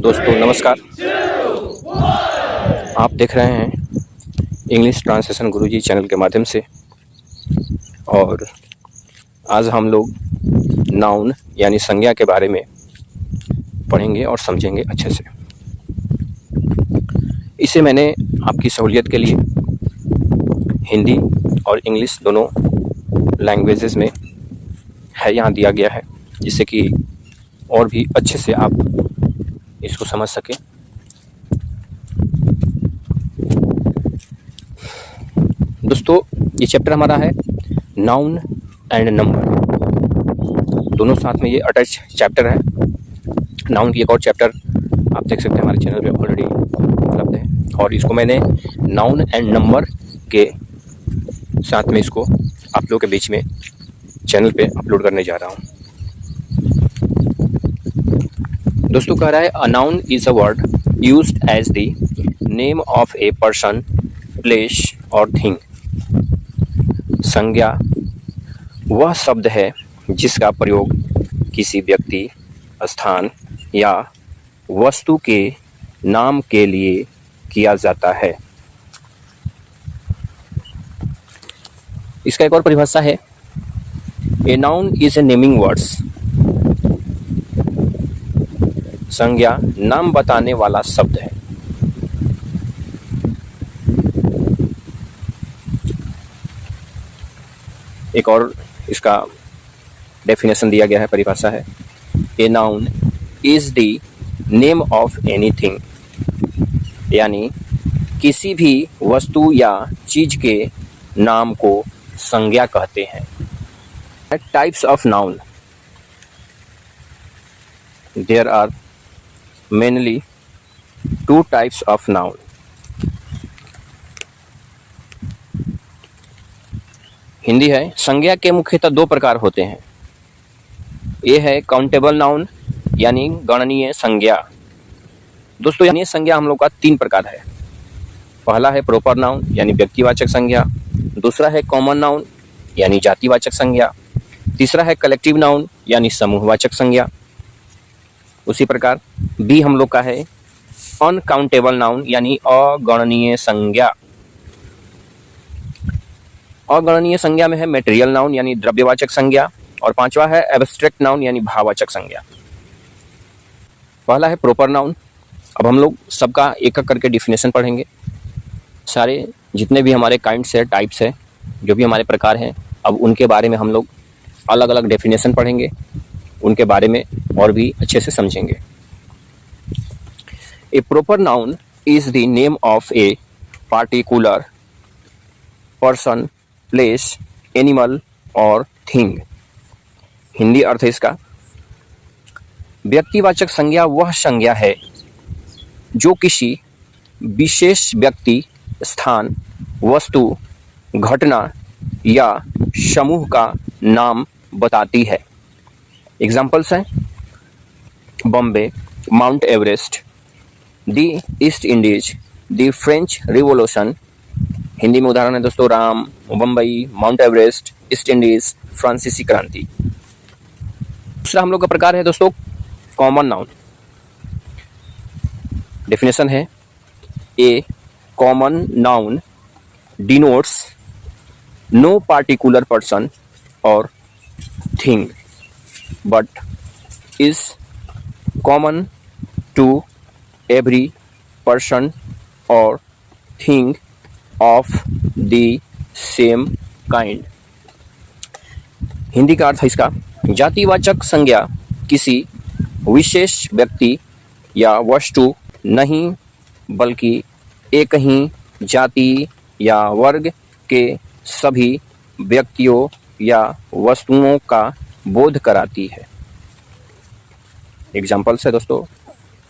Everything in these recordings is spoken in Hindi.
दोस्तों नमस्कार। आप देख रहे हैं इंग्लिश ट्रांसलेशन गुरुजी चैनल के माध्यम से, और आज हम लोग नाउन यानी संज्ञा के बारे में पढ़ेंगे और समझेंगे अच्छे से। इसे मैंने आपकी सहूलियत के लिए हिंदी और इंग्लिश दोनों लैंग्वेजेस में है यहाँ दिया गया है, जिससे कि और भी अच्छे से आप इसको समझ सकें। दोस्तों ये चैप्टर हमारा है नाउन एंड नंबर, दोनों साथ में ये अटैच चैप्टर है। नाउन की एक और चैप्टर आप देख सकते हैं हमारे चैनल पे ऑलरेडी उपलब्ध है, और इसको मैंने नाउन एंड नंबर के साथ में इसको आप लोगों के बीच में चैनल पे अपलोड करने जा रहा हूँ। दोस्तों कह रहा है a noun is a word used as the name of a person, place और थिंग। संज्ञा वह शब्द है जिसका प्रयोग किसी व्यक्ति, स्थान या वस्तु के नाम के लिए किया जाता है। इसका एक और परिभाषा है, a noun is a naming words. संज्ञा नाम बताने वाला शब्द है। एक और इसका डेफिनेशन दिया गया है, परिभाषा है, a noun is the name of anything, यानी किसी भी वस्तु या चीज के नाम को संज्ञा कहते हैं। Types of noun, there are mainly two types of noun. Hindi है, संज्ञा के मुख्यतः दो प्रकार होते हैं। ये है काउंटेबल नाउन यानी गणनीय संज्ञा। दोस्तों गणनीय संज्ञा हम लोग का तीन प्रकार है। पहला है प्रॉपर नाउन यानी व्यक्तिवाचक संज्ञा, दूसरा है कॉमन नाउन यानी जातिवाचक संज्ञा, तीसरा है कलेक्टिव नाउन यानी समूहवाचक संज्ञा। उसी प्रकार बी हम लोग का है अनकाउंटेबल नाउन यानी अगणनीय संज्ञा। अगणनीय संज्ञा में है मटेरियल नाउन यानी द्रव्यवाचक संज्ञा, और पांचवा है एब्स्ट्रैक्ट नाउन यानी भाववाचक संज्ञा। पहला है प्रॉपर नाउन। अब हम लोग सबका एक एक करके डिफिनेशन पढ़ेंगे। सारे जितने भी हमारे काइंड्स है, टाइप्स है, जो भी हमारे प्रकार हैं, अब उनके बारे में हम लोग अलग अलग डेफिनेशन पढ़ेंगे, उनके बारे में और भी अच्छे से समझेंगे। A proper noun is the name of a particular person, place, animal और थिंग। हिंदी अर्थ है इसका, व्यक्तिवाचक संज्ञा वह संज्ञा है जो किसी विशेष व्यक्ति, स्थान, वस्तु, घटना या समूह का नाम बताती है। एग्जाम्पल्स हैं Bombay, mount Everest, the east Indies, the French revolution. Hindi में उदाहरण है दोस्तों Ram, Bombay, mount Everest, east Indies, फ्रांसीसी क्रांति। दूसरा हम लोग का प्रकार है दोस्तों कॉमन नाउन। डेफिनेशन है, a common noun denotes no particular person और thing but is common to every person or thing of the same kind। Hindi का अर्थ है इसका, जातिवाचक संज्ञा किसी विशेष व्यक्ति या वस्तु नहीं बल्कि एक ही जाति या वर्ग के सभी व्यक्तियों या वस्तुओं का बोध कराती है। एग्जाम्पल्स है दोस्तों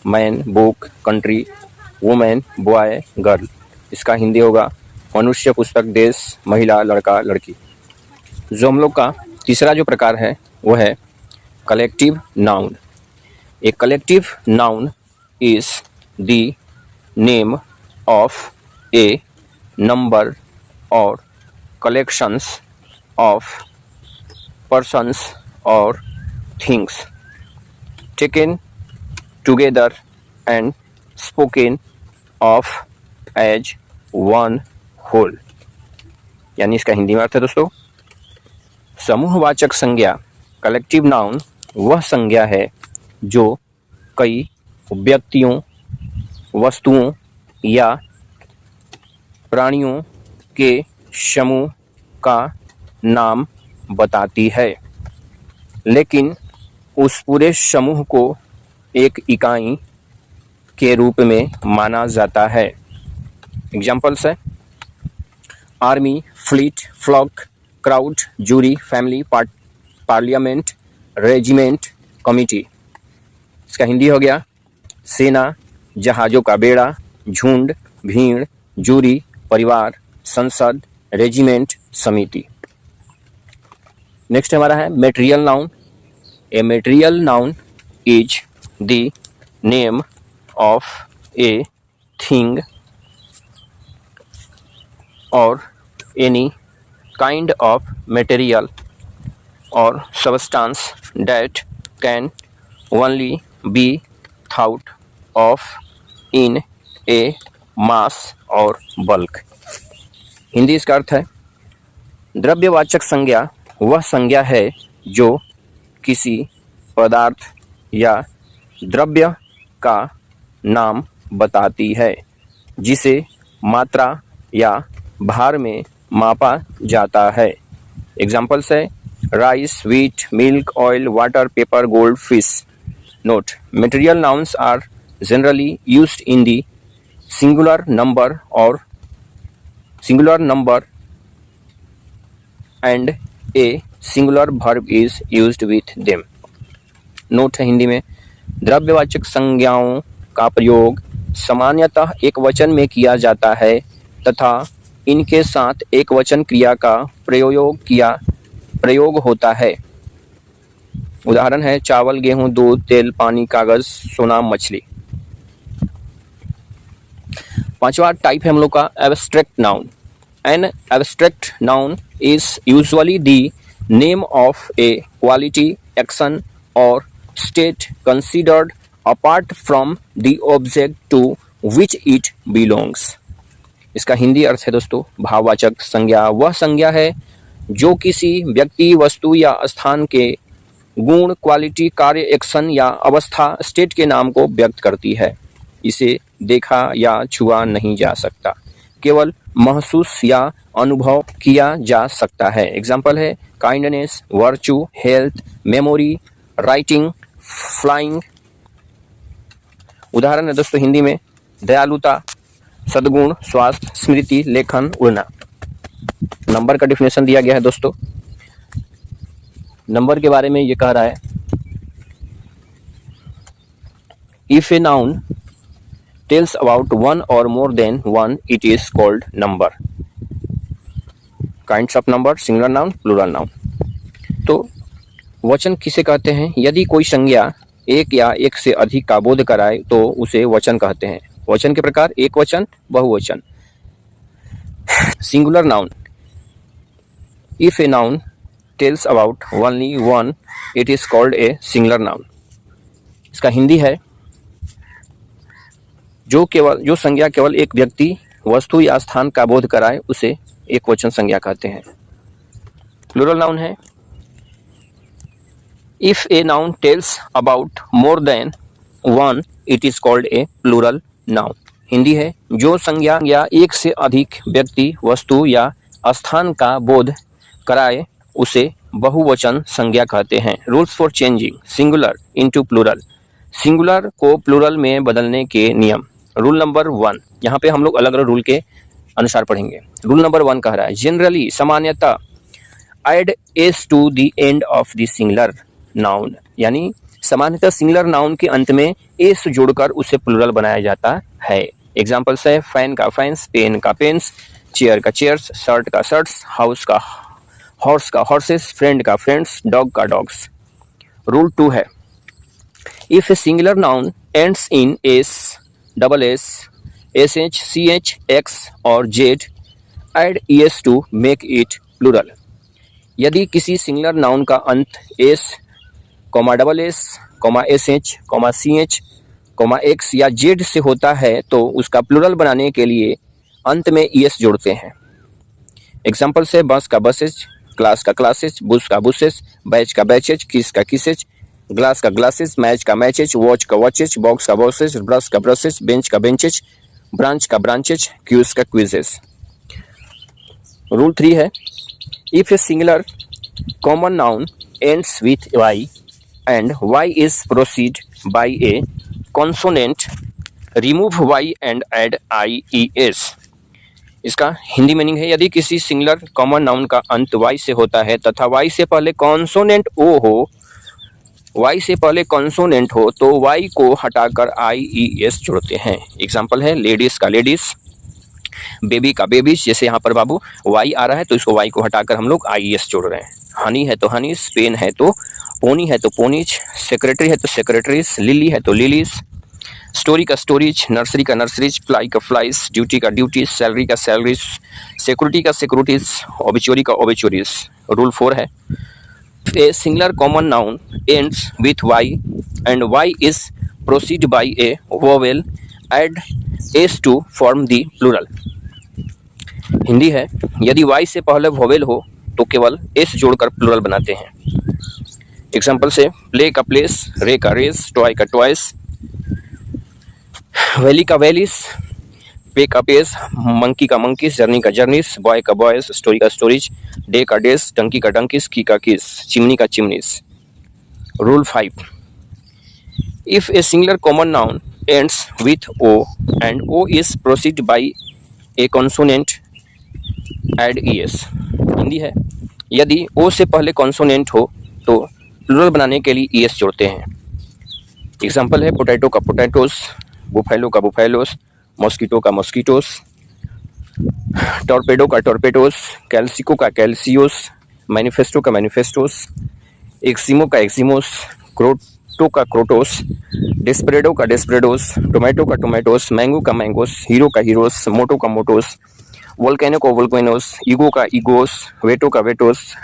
man, book, country, women, boy, girl. इसका हिंदी होगा मनुष्य, पुस्तक, देश, महिला, लड़का, लड़की। जो हम लोग का तीसरा जो प्रकार है वो है collective noun. A collective noun is the name of a number और collections of persons or things taken together and spoken of as one whole। यानी इसका हिंदी में अर्थ है दोस्तों, समूहवाचक संज्ञा कलेक्टिव नाउन वह संज्ञा है जो कई व्यक्तियों, वस्तुओं या प्राणियों के समूह का नाम बताती है, लेकिन उस पूरे समूह को एक इकाई के रूप में माना जाता है। एग्जाम्पल्स है army, fleet, flock, crowd, jury, family, parliament, regiment, committee. इसका हिंदी हो गया सेना, जहाज़ों का बेड़ा, झुंड, भीड़, जूरी, परिवार, संसद, रेजिमेंट, समिति। नेक्स्ट हमारा है material noun. A material noun is the name of a thing और any kind of material or substance that can only be thought of in a mass or bulk। Hindi इसका अर्थ है द्रव्यवाचक संज्ञा वह संज्ञा है जो किसी पदार्थ या द्रव्य का नाम बताती है जिसे मात्रा या भार में मापा जाता है। एग्जाम्पल्स है rice, wheat, milk, oil, water, paper, gold, fish. Note, material nouns are generally used in the singular number and a singular verb is used with them. Note है हिंदी में द्रव्यवाचक संज्ञाओं का प्रयोग सामान्यतः एक वचन में किया जाता है तथा इनके साथ एक वचन क्रिया का प्रयोग होता है। उदाहरण है चावल, गेहूं, दूध, तेल, पानी, कागज, सोना, मछली। पांचवा टाइप है हम लोग का abstract noun. An abstract noun is usually the name of a quality, action और state considered apart from the object to which it belongs. इसका हिंदी अर्थ है दोस्तों भाववाचक संज्ञा वह संज्ञा है जो किसी व्यक्ति, वस्तु या स्थान के गुण, क्वालिटी, कार्य, एक्शन या अवस्था, स्टेट के नाम को व्यक्त करती है। इसे देखा या छुआ नहीं जा सकता, केवल महसूस या अनुभव किया जा सकता है। एग्जाम्पल है kindness, virtue, health, memory, writing, flying. उदाहरण है दोस्तों हिंदी में दयालुता, सद्गुण, स्वास्थ्य, स्मृति, लेखन, उड़ना। नंबर का डिफिनेशन दिया गया है दोस्तों। नंबर के बारे में ये कह रहा है if a noun tells about one और more than one it is called number. Kinds of number, singular noun, plural noun. तो वचन किसे कहते हैं? यदि कोई संज्ञा एक या एक से अधिक का बोध कराए तो उसे वचन कहते हैं। वचन के प्रकार एक वचन, बहुवचन। Singular noun if a noun tells about only one it is called A singular noun. इसका हिंदी है जो संज्ञा केवल एक व्यक्ति, वस्तु या स्थान का बोध कराए उसे एक वचन संज्ञा कहते हैं। प्लूरल नाउन है if a noun tells about more than one it is called a plural noun. Hindi है जो संज्ञा या एक से अधिक व्यक्ति, वस्तु या स्थान का बोध कराए उसे बहुवचन संज्ञा कहते हैं। Rules for changing singular into plural. Singular को प्लूरल में बदलने के नियम। रूल नंबर 1, यहाँ पे हम लोग अलग अलग रूल के अनुसार पढ़ेंगे। रूल नंबर 1 कह रहा है जनरली, सामान्यतः, add S to the end of the singular noun, यानी सामान्यतः सिंगुलर नाउन के अंत में एस जोड़कर उसे प्लूरल बनाया जाता है। एग्जाम्पल्स है फैन का फैंस, पेन का पेन्स, चेयर का चेयर्स, शर्ट का शर्ट्स, हाउस का हॉर्स का हॉर्सेस, फ्रेंड का फ्रेंड्स, डॉग का डॉग्स। रूल 2 है if a singular noun ends in S, double S, S H, C H, X और Z, add S to make it plural. यदि किसी सिंगुलर नाउन का अंत S, double S, S H, C H comma X या जेड से होता है तो उसका प्लूरल बनाने के लिए अंत में ईएस जोड़ते हैं। एग्जाम्पल से बस का बसेज, क्लास का क्लासेज, बुश का बुसेस, बैच का बैचेज, किस का किसेज, ग्लास का ग्लासेस, मैच का मैचेज, वॉच का वॉचेज, बॉक्स का बॉक्सेज, ब्रश का ब्रशेज, बेंच का बेंचेज, ब्रांच का ब्रांचेज, क्यूज का क्विजेस। रूल 3 है, if a singular common noun ends with y and y is proceed by a consonant remove y and add I E S. इसका हिंदी मीनिंग है, यदि किसी सिंगुलर कॉमन नाउन का अंत वाई से होता है तथा वाई से पहले कॉन्सोनेंट ओ हो, वाई से पहले कॉन्सोनेंट हो तो वाई को हटाकर आई ई एस जोड़ते हैं। एग्जाम्पल है लेडीज का लेडीज, बेबी का बेबीज, जैसे यहाँ पर बाबू वाई आ रहा है तो इसको वाई को हटाकर हम लोग आई ई एस जोड़ रहे हैं। हनी है तो हनीस, पेन है तो पोनी है तो पोनीज, सेक्रेटरी है तो सेक्रेटरीज, लिली है तो लिलीज, स्टोरी का स्टोरीज, नर्सरी का नर्सरीज, फ्लाई का फ्लाइज, ड्यूटी का ड्यूटीज, सैलरी का सैलरीज, सिक्योरिटी का सिक्योरिटीज, ओबिचुरी का ओबिचुरीज। रूल 4 है, a singular common noun ends with y and y is proceed by a vowel add s to form the plural। Hindi है, यदि y से पहले वोवेल हो तो केवल s जोड़कर प्लूरल बनाते हैं। एग्जाम्पल से प्ले का प्लेस, रे का रेस, टॉय का टॉयस, वैली का वैलिस, पे का पेस, मंकी का मंकीस, जर्नी का जर्नीस, बॉय का बॉयस, स्टोरी का स्टोरीज, डे का डेस, डंकी का डंकीस, की का किस, चिमनी का chimneys. Rule 5, if a singular common noun ends with O and O is proceed by a consonant add E S. Hindi है, यदि ओ से पहले कॉन्सोनेंट हो तो प्लूरल बनाने के लिए ई एस जोड़ते हैं। एग्जाम्पल है पोटैटो का पोटैटोस, बुफैलो का बुफैलोस, मॉस्किटो का मॉस्किटोस, टॉर्पेडो का टॉर्पेडोस, कैल्सिको का कैल्सियोस, मैनिफेस्टो का मैनिफेस्टोस, एक्सिमो का एक्सिमोस, क्रोटो का क्रोटोस, डेस्परेडो का डेस्परेडोस, टोमेटो का टोमेटोस, मैंगो का मैंगोस, हीरो का हीरोस, मोटो का मोटोस, वोल्केनो का वोल्केनोस, ईगो का ईगोस, वेटो का वेटोस,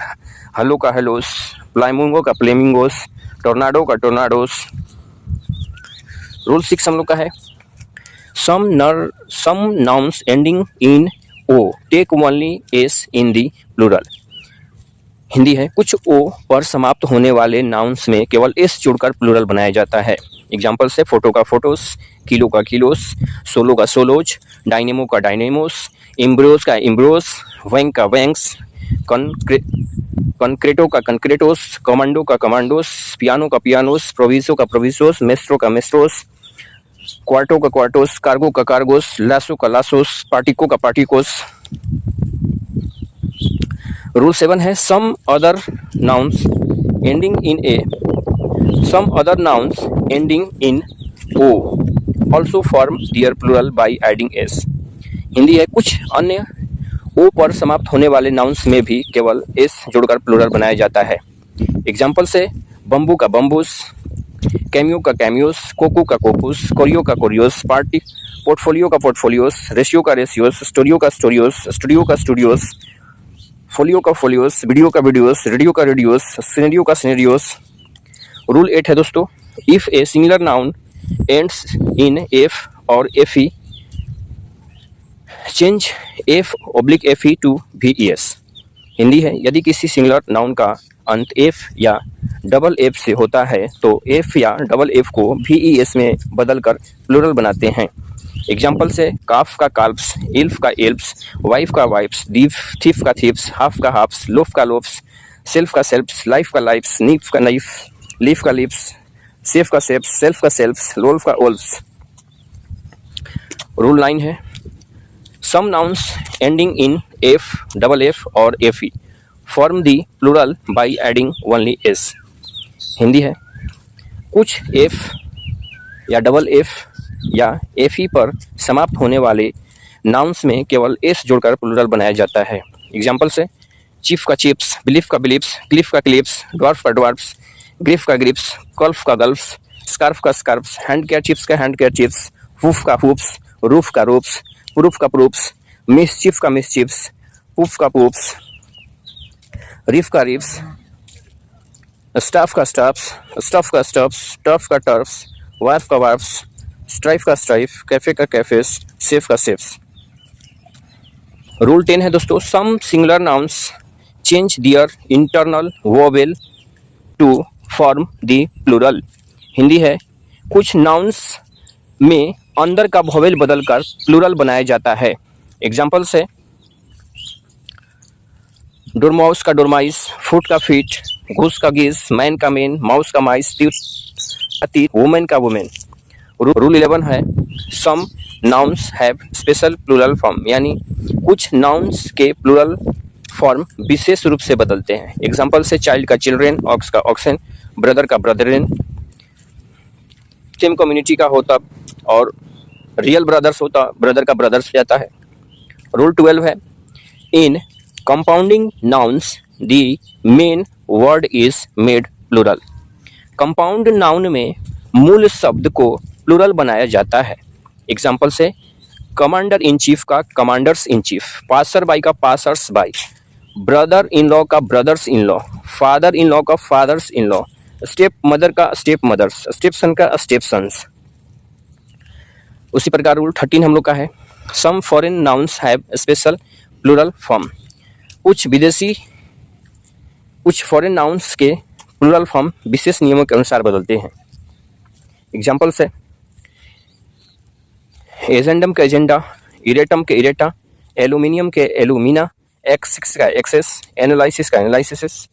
हलो का हेलोस, प्लाइमुंगो का प्लेमिंगोस, टोर्नाडो का टोर्नाडोस। रूल 6 हम लोग का है, some nouns ending in o take only s in the plural। Hindi है, कुछ ओ पर समाप्त होने वाले नाउन्स में केवल एस जोड़कर प्लूरल बनाया जाता है। एग्जाम्पल से फोटो का फोटोस, किलो का किलोस, सोलो का सोलोज, डायनेमो का डायनेमोस, इम्ब्रोस का इम्ब्रोस, वैंग का वैंग्स, कंक्रेटो का कंक्रेटोस, कमांडो का कमांडोस, पियानो का पियानोस, प्रोविसो का प्रोविसोस, मेस्ट्रो का मेस्ट्रोस, क्वार्टो का क्वार्टोस, कार्गो का कार्गोस, लासो का लासोस, पार्टिको का पार्टिकोस। रूल 7 है, some other nouns ending in O also form their plural by adding S. Hindi है, कुछ अन्य ओ पर समाप्त होने वाले नाउन्स में भी केवल एस जोड़कर प्लूरल बनाया जाता है। एग्जाम्पल से बम्बू का बम्बूस, कैमियो का कैमियोस, कोको का कोकोस, कोरियो का कोरियोस, पोर्टफोलियो का पोर्टफोलियोस, रेशियो का रेशियोस, स्टूडियो का स्टूडियोस, स्टूडियो का स्टूडियोस, फोलियो का फोलियोस, वीडियो का वीडियोस, रेडियो का रेडियोस, सिनेरियो का सिनेरियोस। रूल 8 है दोस्तों, if a singular noun ends in F और F E change F oblique F E to V E S. Hindi है, यदि किसी सिंगुलर नाउन का अंत एफ या डबल एफ से होता है तो एफ या डबल एफ को वी ई एस में बदलकर प्लूरल बनाते हैं। एग्जाम्पल से काफ का काल्प्स, इल्फ का एल्प्स, वाइफ का वाइफ्स, थीफ का थीप्स, हाफ का हाफ्स, लोफ का लोफ्स, सेल्फ का सेल्फ्स, लाइफ का लाइफ्स, नीफ का नाइफ, लीफ का लिप्स, सेफ का सेप्स, सेल्फ का सेल्फ्स, लोल्फ का ओल्फ्स। रूल 9 है, some nouns ending in F, double F और F E form the plural by adding only S. Hindi है, कुछ एफ या डबल एफ या एफ ई पर समाप्त होने वाले नाउन्स में केवल एस जोड़कर प्लूरल बनाया जाता है। एग्जाम्पल से चीफ का चिप्स, बिलीफ का बिलीप्स, क्लिफ का क्लिप्स, ड्वार्फ का ड्वार्फ्स, ग्रिफ का ग्रिप्स, कल्फ का गल्फ, स्कार्फ का स्कार्फ्स, हैंड केयर चिप्स का हैंड केयर चिप्स, हुफ का हुप्स, रूफ का रूप्स, प्रूफ का प्रूफ्स, मिसचिफ का मिसचिप्स, पुफ का पुफ्स, रिफ का रिफ्स, स्टाफ का स्टाफ्स, स्टफ का स्टफ्स, टर्फ का टर्फ्स, वार्फ का वार्फ्स, स्ट्राइफ का स्ट्राइफ, कैफे का कैफेस, सेफ का सेफ्स। रूल 10 है दोस्तों, some singular nouns change their internal vowel to form the plural. Hindi है, कुछ नाउन्स में अंदर का वोवेल बदलकर प्लूरल बनाया जाता है। एग्जाम्पल्स है, डोरमाउस का डोरमाइस, फुट का फीट, घूस का घीस, मैन का मैन, माउस का माइस, तीर का तीर, वुमेन का वुमेन। रूल 11 है, some nouns have special plural form, यानी कुछ नाउन्स के प्लूरल फॉर्म विशेष रूप से बदलते हैं। एग्जाम्पल से, चाइल्ड का चिल्ड्रेन, ऑक्स का ऑक्सन, ब्रदर का ब्रदरन, सेम कम्युनिटी का होता और रियल ब्रदर्स होता, ब्रदर का ब्रदर्स हो जाता है। रूल 12 है, in compounding nouns the main word is made plural. Compound noun में मूल शब्द को प्लूरल बनाया जाता है। एग्जाम्पल से, कमांडर इन चीफ का commanders in chief, passer by का passers by, brother in law का brothers in law, father in law का fathers in law, stepmother का स्टेप मदर्स, स्टेप सन का स्टेप सन्स। उसी प्रकार रूल 13 हम लोग का है, some foreign nouns have special plural form. कुछ फॉरेन नाउन्स के प्लूरल फॉर्म विशेष नियमों के अनुसार बदलते हैं। एग्जाम्पल्स है, एजेंडम के एजेंडा, इरेटम के इरेटा, एल्यूमिनियम के एल्यूमिना, एक्सिस का एक्सेस, एनालिसिस का एनालिसिस,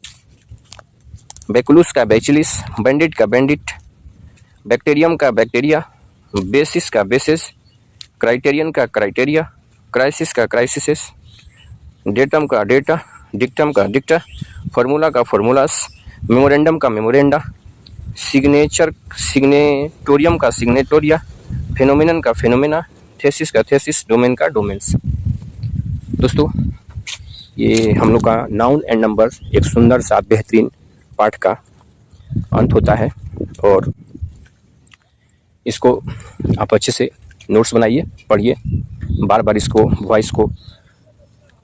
बैकुलस का बैचिलिस, बैंडिट का बैंडिट, बैक्टीरियम का बैक्टीरिया, बेसिस का बेसिस, क्राइटेरियन का क्राइटेरिया, क्राइसिस का क्राइसिस, डेटम का डेटा, डिक्टम का डिक्टा, फार्मूला का फार्मूलास, मेमोरेंडम का मेमोरेंडा, सिग्नेटोरियम का सिग्नेटोरिया, फेनोमेनन का फेनोमेना, थेसिस का थेसिस, डोमेन का डोमेन्स। दोस्तों, ये हम लोग का नाउन एंड नंबर एक सुंदर सा बेहतरीन पाठ का अंत होता है और इसको आप अच्छे से नोट्स बनाइए, पढ़िए, बार बार इसको वॉइस को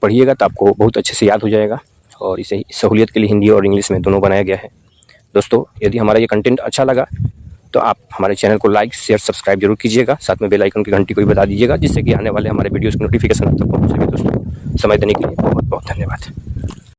पढ़िएगा तो आपको बहुत अच्छे से याद हो जाएगा। और इसे सहूलियत के लिए हिंदी और इंग्लिश में दोनों बनाया गया है। दोस्तों, यदि हमारा ये कंटेंट अच्छा लगा तो आप हमारे चैनल को लाइक शेयर सब्सक्राइब जरूर कीजिएगा, साथ में बेल आइकन की घंटी को भी बता दीजिएगा, जिससे कि आने वाले हमारे वीडियोस की नोटिफिकेशन आप तक पहुंच सके। दोस्तों, समय देने के लिए बहुत बहुत धन्यवाद।